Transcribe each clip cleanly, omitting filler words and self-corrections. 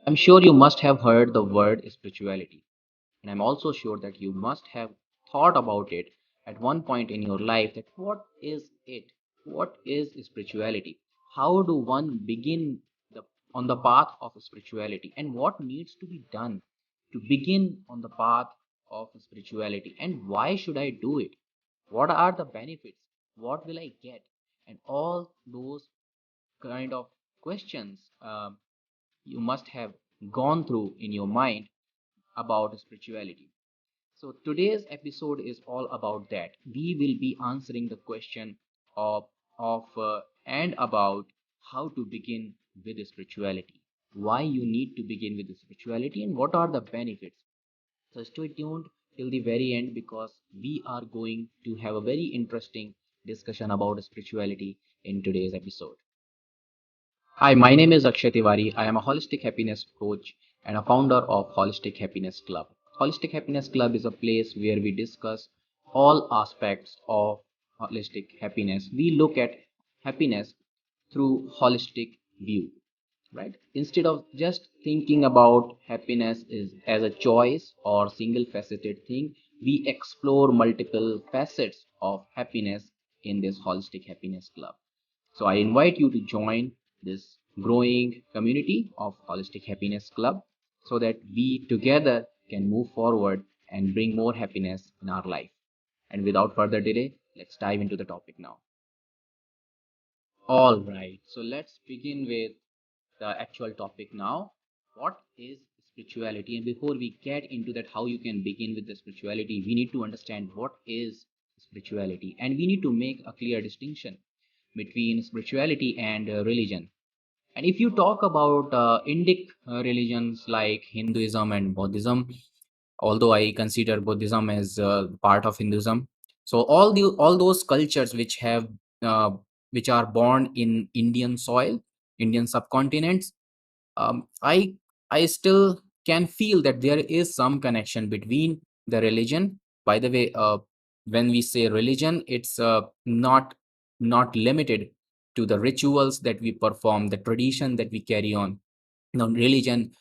I'm sure you must have heard the word spirituality, and I'm also sure that you must have thought about it at one point in your life that what is it? What is spirituality? How do one begin the, on the path of spirituality? And what needs to be done to begin on the path of spirituality? And why should I do it? What are the benefits? What will I get? And all those kind of questions you must have gone through in your mind about spirituality. So today's episode is all about that. We will be answering the question of and about how to begin with spirituality, why you need to begin with spirituality, and what are the benefits. So stay tuned till the very end because we are going to have a very interesting discussion about spirituality in today's episode. Hi, my name is Akshay Tiwari. I am a holistic happiness coach and a founder of Holistic Happiness Club. Holistic Happiness Club is a place where we discuss all aspects of holistic happiness. We look at happiness through holistic view, right? Instead of just thinking about happiness is as a choice or single faceted thing, we explore multiple facets of happiness in this Holistic Happiness Club. So I invite you to join this growing community of Holistic Happiness Club so that we together can move forward and bring more happiness in our life. And without further delay, let's dive into the topic now. All right, so let's begin with the actual topic now. What is spirituality? And before we get into that, how you can begin with the spirituality, we need to understand what is spirituality, and we need to make a clear distinction between spirituality and religion. And if you talk about Indic religions like Hinduism and Buddhism, although I consider Buddhism as part of Hinduism, so all those cultures uh, which are born in Indian soil, Indian subcontinents, I still can feel that there is some connection between the religion. By the way, when we say religion, it's not limited to the rituals that we perform, the tradition that we carry on. Religion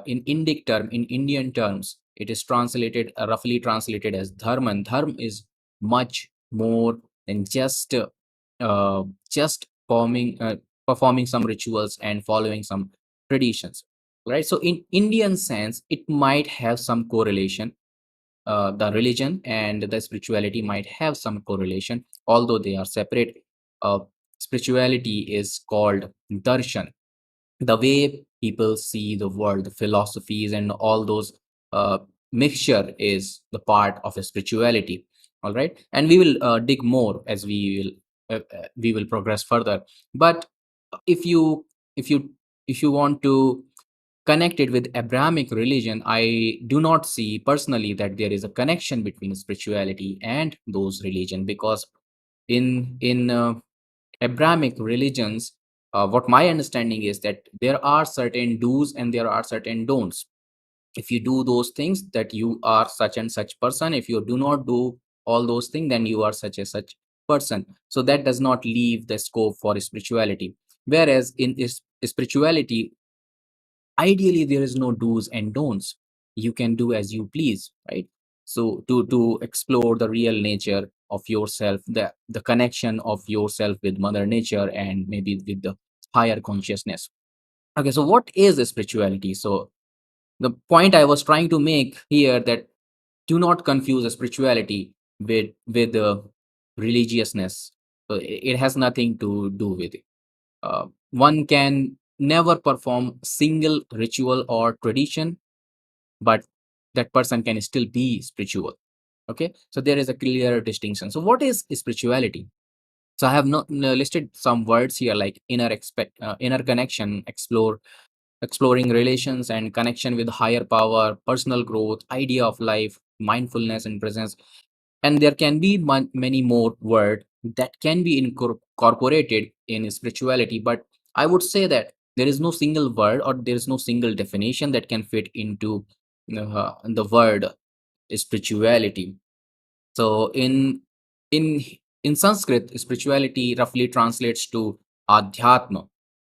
in Indic term, in Indian terms, it is translated roughly translated as dharma. And dharma is much more than just performing some rituals and following some traditions, right? So in Indian sense, it might have some correlation. The religion and the spirituality might have some correlation, although they are separate. uh, Spirituality is called darshan, the way people see the world, the philosophies, and all those uh, mixture is the part of a spirituality. All right, and we will dig more as we will progress further. But if you if you if you want to connect it with Abrahamic religion, I do not see personally that there is a connection between spirituality and those religion, because in Abrahamic religions, what my understanding is that there are certain do's and there are certain don'ts. If you do those things, that you are such and such person. If you do not do all those things, then you are such a such person. So that does not leave the scope for spirituality. Whereas in spirituality, ideally there is no do's and don'ts. You can do as you please, right? So to explore the real nature of yourself, the connection of yourself with mother nature and maybe with the higher consciousness. Okay, so what is spirituality? So the point I was trying to make here, that do not confuse spirituality with religiousness. So it has nothing to do with it. One can never perform single ritual or tradition, but that person can still be spiritual. Okay, so there is a clear distinction. So what is spirituality? So I have listed some words here like inner connection, exploring relations and connection with higher power, personal growth, idea of life, mindfulness and presence. And there can be many more words that can be incorporated in spirituality, but I would say that there is no single word or there is no single definition that can fit into the word spirituality. So in in Sanskrit, spirituality roughly translates to adhyatma,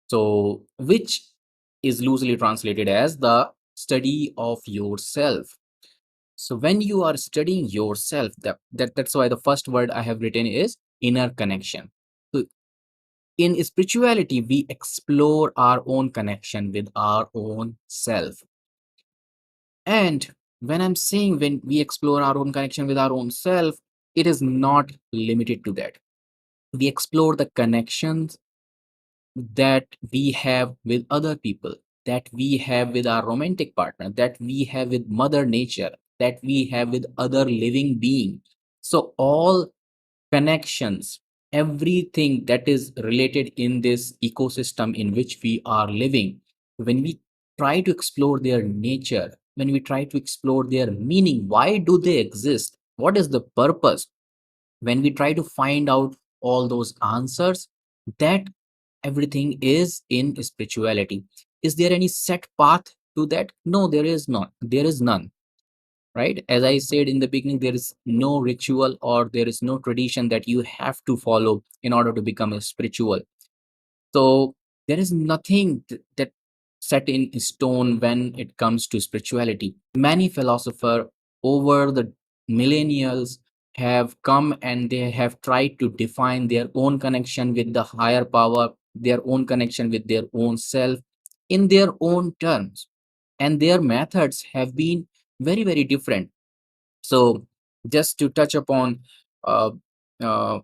so which is loosely translated as the study of yourself. So when you are studying yourself, that's why the first word I have written is inner connection. So in spirituality, we explore our own connection with our own self. And when I'm saying when we explore our own connection with our own self, it is not limited to that. We explore the connections that we have with other people, that we have with our romantic partner, that we have with Mother Nature, that we have with other living being. So all connections, everything that is related in this ecosystem in which we are living, when we try to explore their nature, when we try to explore their meaning, why do they exist? What is the purpose? When we try to find out all those answers, that everything is in spirituality. Is there any set path to that? No, there is not. There is none, right? As I said in the beginning, there is no ritual or there is no tradition that you have to follow in order to become a spiritual. So there is nothing that set in stone when it comes to spirituality. Many philosophers over the millennials have come and they have tried to define their own connection with the higher power, their own connection with their own self in their own terms. And their methods have been very, very different. So, just to touch upon uh,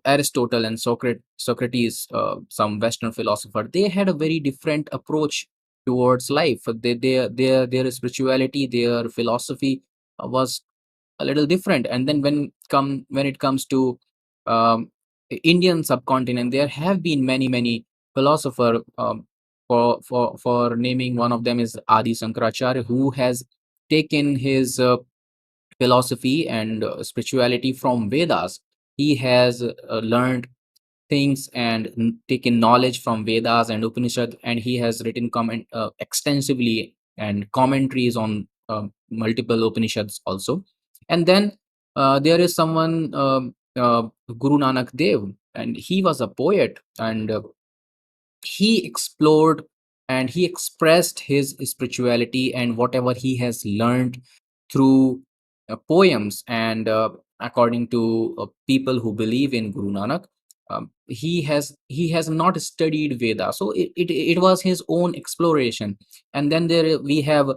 Aristotle and Socrates, some Western philosopher, they had a very different approach towards life. Their spirituality, their philosophy was a little different. And then when it comes to Indian subcontinent, there have been many philosopher. For naming one of them is Adi Sankaracharya, who has taken his philosophy and spirituality from Vedas. He has learned things and taken knowledge from Vedas and Upanishad, and he has written comment extensively and commentaries on multiple Upanishads also. And then there is someone, Guru Nanak Dev, and he was a poet, and he explored and he expressed his spirituality and whatever he has learned through poems. And according to people who believe in Guru Nanak, he has not studied Veda, so it was his own exploration. And then there we have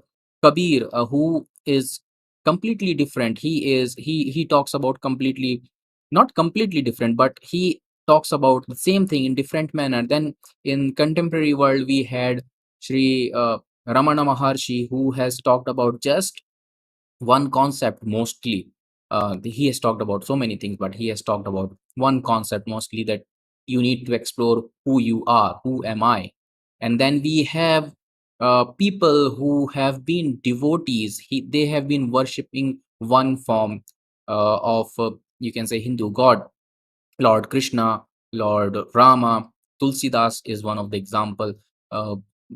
Kabir, who is completely different. He talks about completely, not completely different, but he talks about the same thing in different manner. Then in contemporary world, we had Sri Ramana Maharshi, who has talked about just one concept mostly. He has talked about so many things, but he has talked about one concept mostly, that you need to explore who you are, who am I. And then we have people who have been devotees. They have been worshipping one form of, you can say, Hindu god, Lord Krishna, Lord Rama. Tulsidas is one of the example. Uh,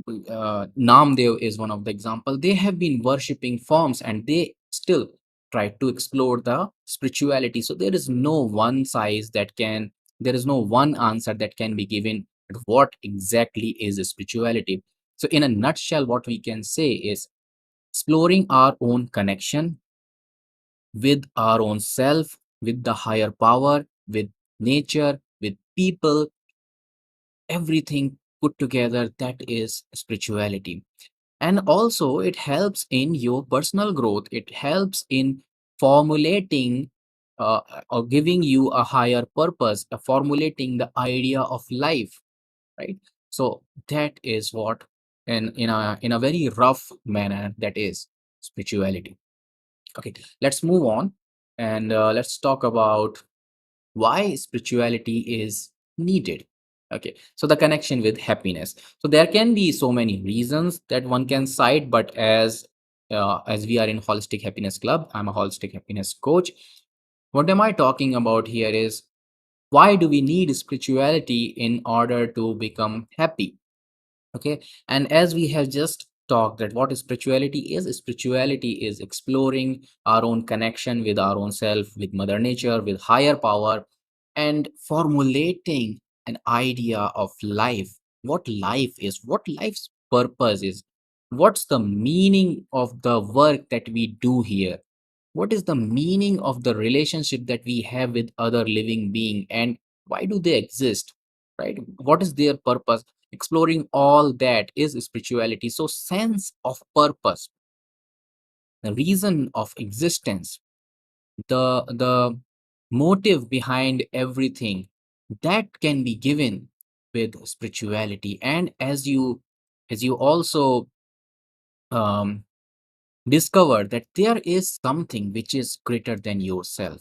Namdev is one of the example. They have been worshipping forms and they still try to explore the spirituality. So there is no one size that can, there is no one answer that can be given at what exactly is spirituality. So in a nutshell, what we can say is exploring our own connection with our own self, with the higher power, with nature, with people, everything put together, that is spirituality. And also, it helps in your personal growth, it helps in formulating or giving you a higher purpose, formulating the idea of life, right? So, that is what, in a very rough manner, that is spirituality. Okay, let's move on and let's talk about why spirituality is needed. Okay, so the connection with happiness. So there can be so many reasons that one can cite, but as we are in Holistic Happiness Club, I'm a holistic happiness coach. What am I talking about here is, why do we need spirituality in order to become happy? Okay, and as we have just talked, that what spirituality is exploring our own connection with our own self, with Mother Nature, with higher power, and formulating an idea of life, what life is, what life's purpose is, what's the meaning of the work that we do here? What is the meaning of the relationship that we have with other living being, and why do they exist, right? What is their purpose? Exploring all that is spirituality. So sense of purpose, the reason of existence, the motive behind everything, that can be given with spirituality. And as you also um, discover that there is something which is greater than yourself.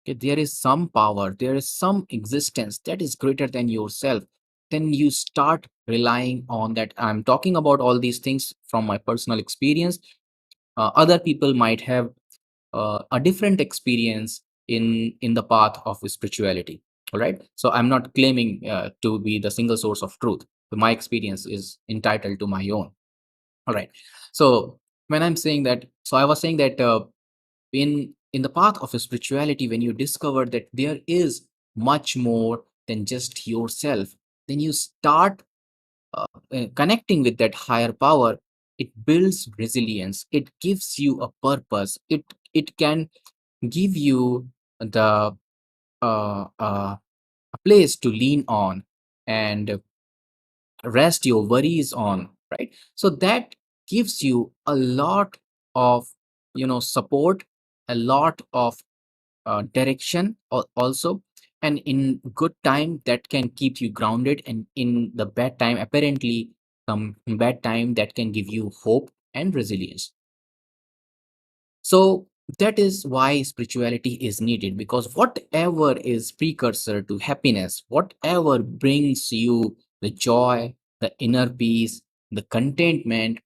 Okay, there is some power, there is some existence that is greater than yourself. Then you start relying on that. I'm talking about all these things from my personal experience. Other people might have a different experience in the path of spirituality. All right, so I'm not claiming to be the single source of truth. My experience is entitled to my own. All right, so when I'm saying that, so I was saying that in the path of spirituality, when you discover that there is much more than just yourself, then you start connecting with that higher power. It builds resilience, it gives you a purpose, it can give you the a place to lean on and rest your worries on, right? So that gives you a lot of support, a lot of direction also. And in good time, that can keep you grounded, and in the bad time, apparently some bad time, that can give you hope and resilience. So that is why spirituality is needed, because whatever is precursor to happiness, whatever brings you the joy, the inner peace, the contentment,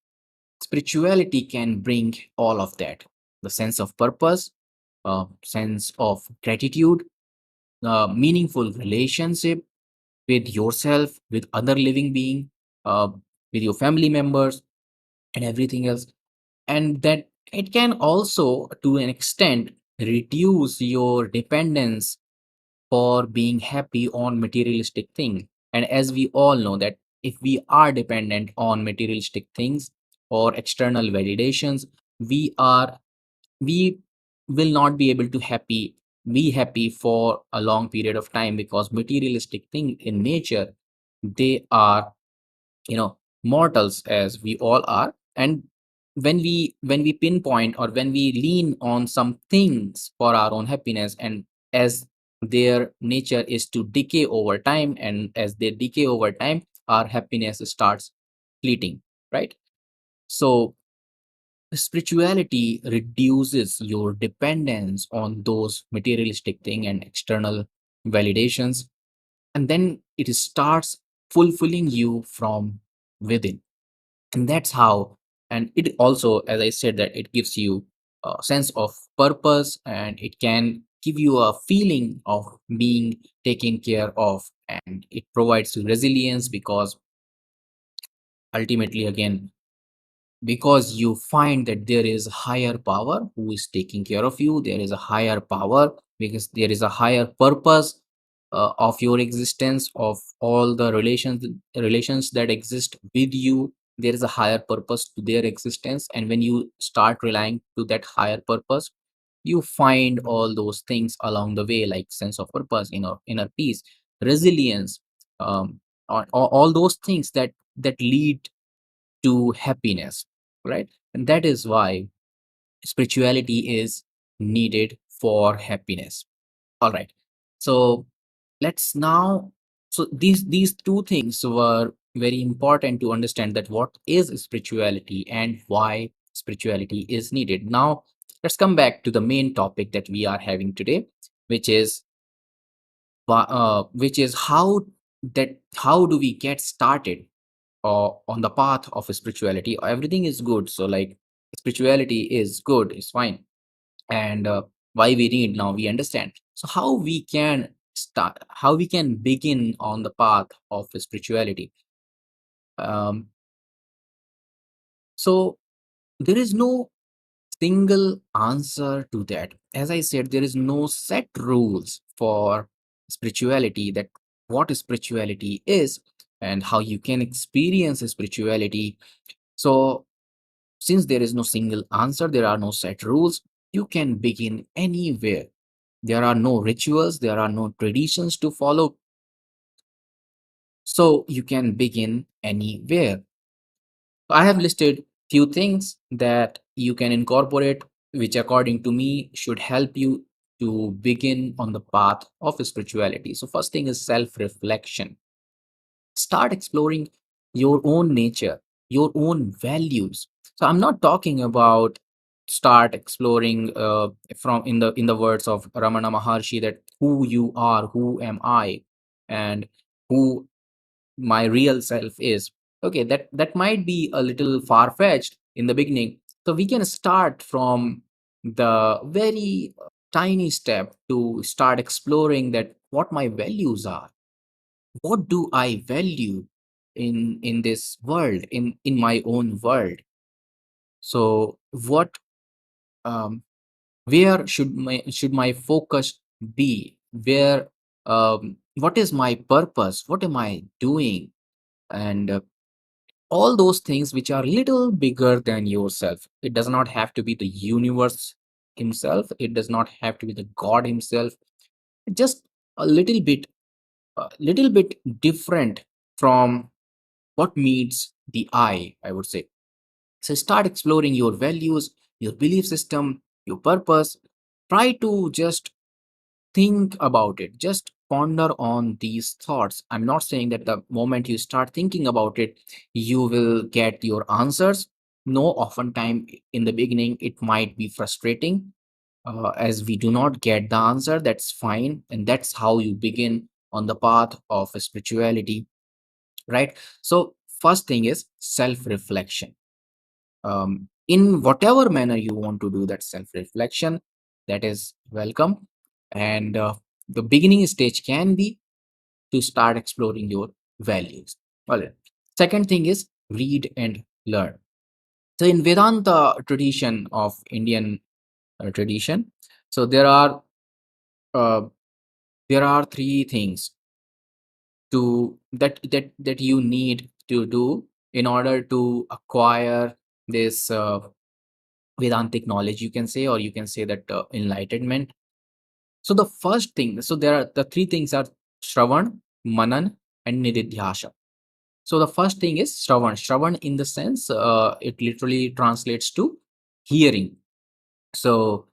spirituality can bring all of that. The sense of purpose, sense of gratitude, meaningful relationship with yourself, with other living being, uh, with your family members, and everything else. And that it can also, to an extent, reduce your dependence for being happy on materialistic thing. And as we all know that if we are dependent on materialistic things or external validations, we are we will not be able to be happy for a long period of time, because materialistic thing in nature, they are mortals, as we all are. And when we pinpoint, or when we lean on some things for our own happiness, and as their nature is to decay over time, and as they decay over time, our happiness starts fleeting, right? So spirituality reduces your dependence on those materialistic thing and external validations, and then it starts fulfilling you from within. And that's how. And it also, as I said, that it gives you a sense of purpose, and it can give you a feeling of being taken care of, and it provides you resilience, because ultimately, again, because you find that there is a higher power who is taking care of you, there is a higher power, because there is a higher purpose of your existence, of all the relations that exist with you. There is a higher purpose to their existence, and when you start relying to that higher purpose, you find all those things along the way, like sense of purpose, inner peace, resilience, all those things that lead to happiness, right? And that is why spirituality is needed for happiness. All right. So let's now, so these two things were very important to understand, that what is spirituality and why spirituality is needed. Now let's come back to the main topic that we are having today, which is how do we get started on the path of spirituality. Everything is good, so like spirituality is good, it's fine. And why we need, now we understand. So how we can begin on the path of spirituality. um, so there is no single answer to that. As I said, there is no set rules for spirituality, that what spirituality is and how you can experience spirituality. So since there is no single answer, there are no set rules, you can begin anywhere. There are no rituals, there are no traditions to follow, so you can begin anywhere. I have listed few things that you can incorporate, which according to me should help you to begin on the path of spirituality. So first thing is self-reflection. Start exploring your own nature, your own values. So I'm not talking about start exploring from in the words of Ramana Maharshi, that who you are, who am I, and who my real self is. Okay, that might be a little far fetched in the beginning, so we can start from the very tiny step to start exploring that what my values are, what do I value in this world, in my own world. So what, um, where should my focus be, where, what is my purpose, what am I doing, and all those things which are little bigger than yourself. It does not have to be the universe himself, it does not have to be the god himself, just a little bit different from what meets the eye, I would say. So start exploring your values, your belief system, your purpose. Try to just think about it, just ponder on these thoughts. I'm not saying that the moment you start thinking about it you will get your answers. No, oftentimes in the beginning it might be frustrating, as we do not get the answer. That's fine, and that's how you begin on the path of spirituality, right? So first thing is self reflection. In whatever manner you want to do that self reflection, that is welcome. And the beginning stage can be to start exploring your values. All right. Second thing is read and learn. So in Vedanta tradition of Indian tradition, so uh, there are three things to that you need to do in order to acquire this Vedantic knowledge, you can say, or you can say that enlightenment. So the first thing, so there are the three things are Shravan, Manan, and Nididhyasha. So the first thing is Shravan. Shravan, in the sense, it literally translates to hearing. So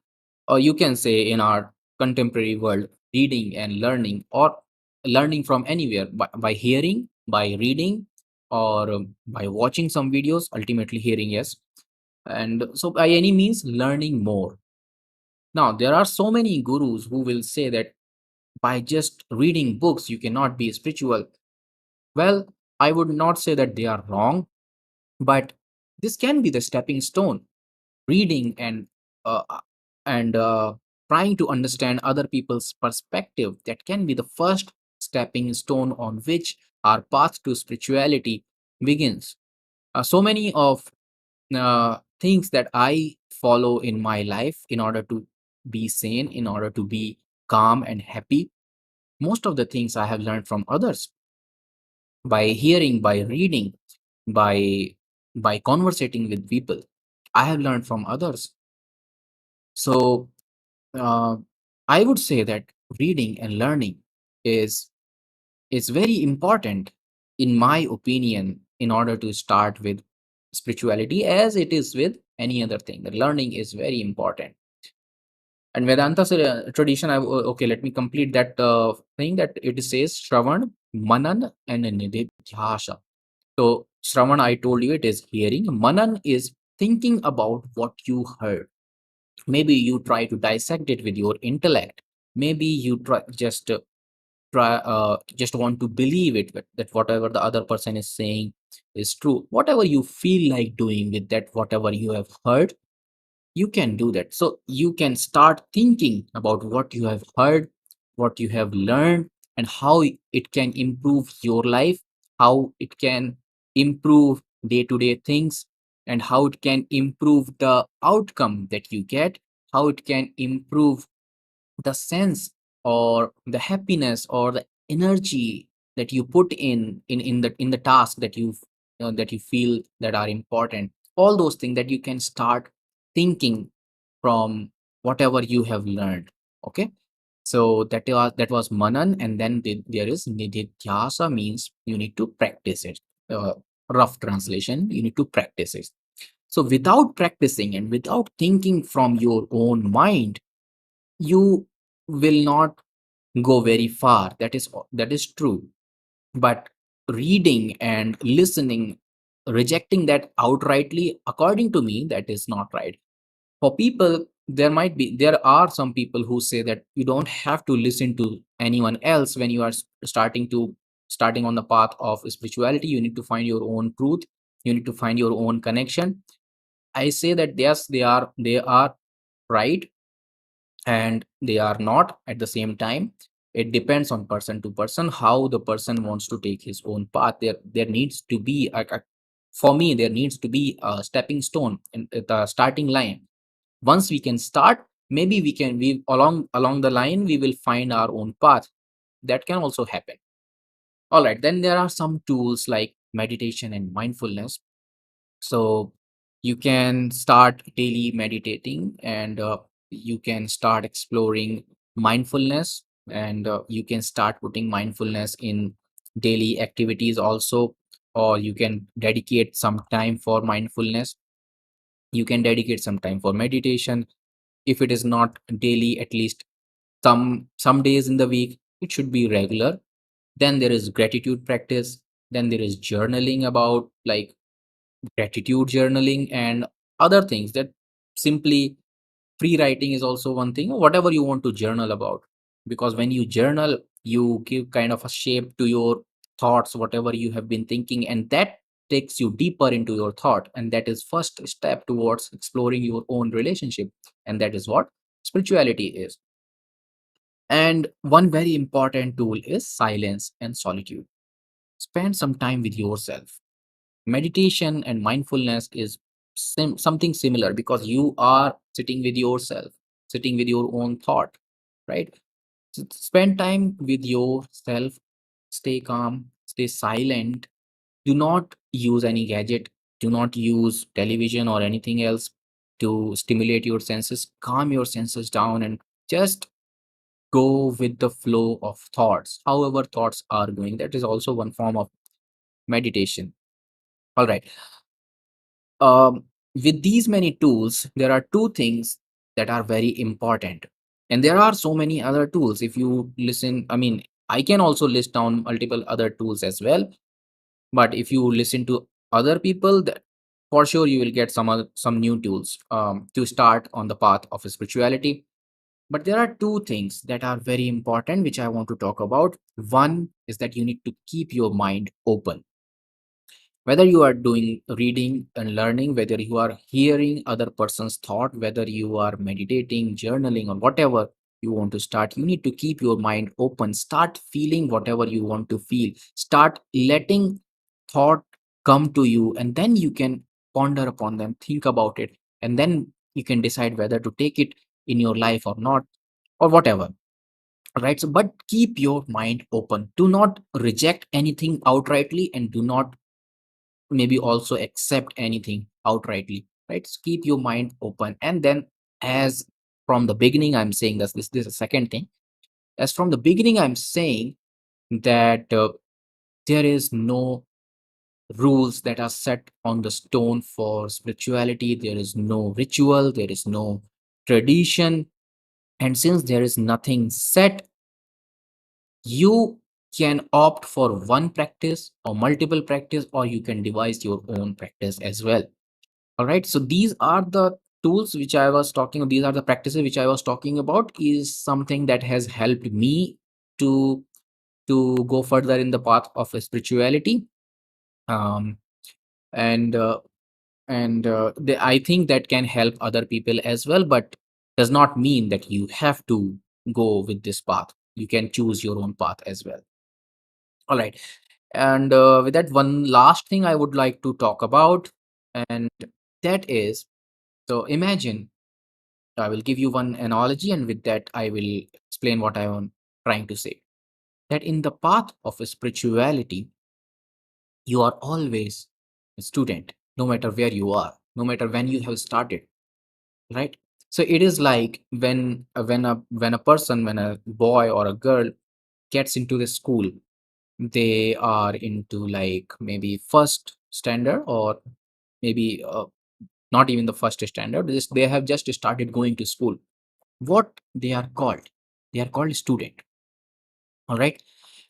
you can say in our contemporary world, reading and learning, or learning from anywhere by hearing, by reading, or by watching some videos, ultimately hearing, yes. And so by any means, learning more. Now, there are so many gurus who will say that by just reading books, you cannot be spiritual. Well, I would not say that they are wrong, but this can be the stepping stone. Reading uh, and trying to understand other people's perspective, that can be the first stepping stone on which our path to spirituality begins. So many of things that I follow in my life in order to be sane, in order to be calm and happy, most of the things I have learned from others, by hearing, by reading, by conversating with people. I have learned from others. So uh, I would say that reading and learning is is very important, in my opinion, in order to start with spirituality, as it is with any other thing. The learning is very important. And Vedanta tradition, okay, let me complete that thing, that it says Shravan, Manan, and Nididhyasa. So Shravan, I told you, it is hearing. Manan is thinking about what you heard. Maybe you try to dissect it with your intellect. Maybe you just want to believe it, that whatever the other person is saying is true. Whatever you feel like doing with that, whatever you have heard, you can do that. So you can start thinking about what you have heard, what you have learned, and how it can improve your life, how it can improve day to day things, and how it can improve the outcome that you get, how it can improve the sense or the happiness or the energy that you put in the task that you feel that are important. all those things that you can start thinking from whatever you have learned. Okay, so that was manan, and then there is nididhyasa, means you need to practice it. uh, Rough translation, you need to practice it. So without practicing and without thinking from your own mind, you will not go very far. That is true. But reading and listening, rejecting that outrightly, according to me, that is not right. For people, there are some people who say that you don't have to listen to anyone else when you are starting on the path of spirituality. You need to find your own truth. You need to find your own connection. I say that yes, they are right, and they are not at the same time. It depends on person to person how the person wants to take his own path. There needs to be for me, there needs to be a stepping stone in at the starting line. Once we can start, maybe we along the line we will find our own path. That can also happen. All right, then there are some tools like meditation and mindfulness. So you can start daily meditating, and you can start exploring mindfulness, and you can start putting mindfulness in daily activities also. Or you can dedicate some time for mindfulness. You can dedicate some time for meditation. If it is not daily, at least some days in the week, it should be regular. Then there is gratitude practice. Then there is journaling, about like gratitude journaling and other things. That simply, free writing is also one thing, or whatever you want to journal about. Because when you journal, you give kind of a shape to your thoughts, whatever you have been thinking, and that takes you deeper into your thought, and that is first step towards exploring your own relationship. And that is what spirituality is. And one very important tool is silence and solitude. Spend some time with yourself. Meditation and mindfulness is something similar, because you are sitting with yourself, sitting with your own thought, right? So spend time with yourself. Stay calm, stay silent. Do not use any gadget. Do not use television or anything else to stimulate your senses. Calm your senses down and just go with the flow of thoughts, however thoughts are going. That is also one form of meditation. All right. With these many tools, there are two things that are very important. And there are so many other tools. If you listen, I mean, I can also list down multiple other tools as well. But if you listen to other people, that for sure you will get some new tools to start on the path of spirituality. But there are two things that are very important, which I want to talk about. One is that you need to keep your mind open. Whether you are doing reading and learning, whether you are hearing other person's thought, whether you are meditating, journaling, or whatever you want to start, you need to keep your mind open. Start feeling whatever you want to feel. Start letting thought come to you, and then you can ponder upon them, think about it, and then you can decide whether to take it in your life or not, or whatever. Right. So, but keep your mind open. Do not reject anything outrightly, and do not maybe also accept anything outrightly. Right. So keep your mind open. And then, as from the beginning, I'm saying this is the second thing. As from the beginning, I'm saying that there is no rules that are set on the stone for spirituality. There is no ritual, there is no tradition. And since there is nothing set, you can opt for one practice or multiple practice, or you can devise your own practice as well. All right. So these are the tools which I was talking. These are the practices which I was talking about. Is something that has helped me to go further in the path of spirituality. Um, and I think that can help other people as well. But does not mean that you have to go with this path. You can choose your own path as well. All right. And with that, one last thing I would like to talk about, and that is, so imagine, I will give you one analogy, and with that, I will explain what I am trying to say. That in the path of spirituality, you are always a student, no matter where you are, no matter when you have started, right? So it is like when a boy or a girl gets into the school, they are into like maybe first standard, or maybe not even the first standard, they have just started going to school. What they are called? They are called student. All right.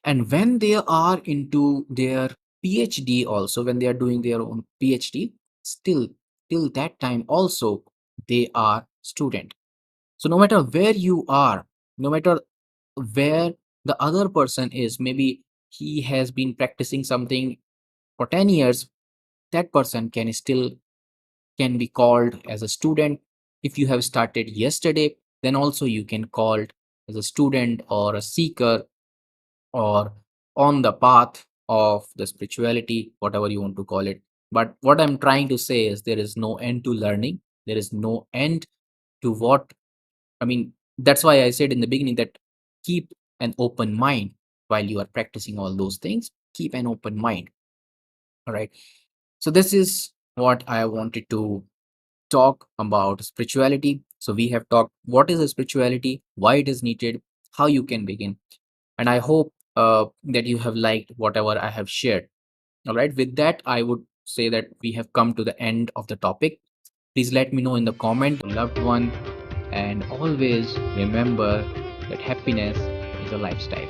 And when they are into their PhD, also when they are doing their own PhD, still till that time also they are student. So no matter where you are, no matter where the other person is, maybe he has been practicing something for 10 years, that person can be called as a student. If you have started yesterday, then also you can called as a student or a seeker, or on the path of the spirituality, whatever you want to call it. But what I'm trying to say is there is no end to learning. There is no end to what, I mean, that's why I said in the beginning that keep an open mind while you are practicing all those things. Keep an open mind. All right. So this is what I wanted to talk about spirituality. So we have talked what is a spirituality, why it is needed, how you can begin, and I hope that you have liked whatever I have shared. All right. With that, I would say that we have come to the end of the topic. Please let me know in the comment, loved one, and always remember that happiness is a lifestyle.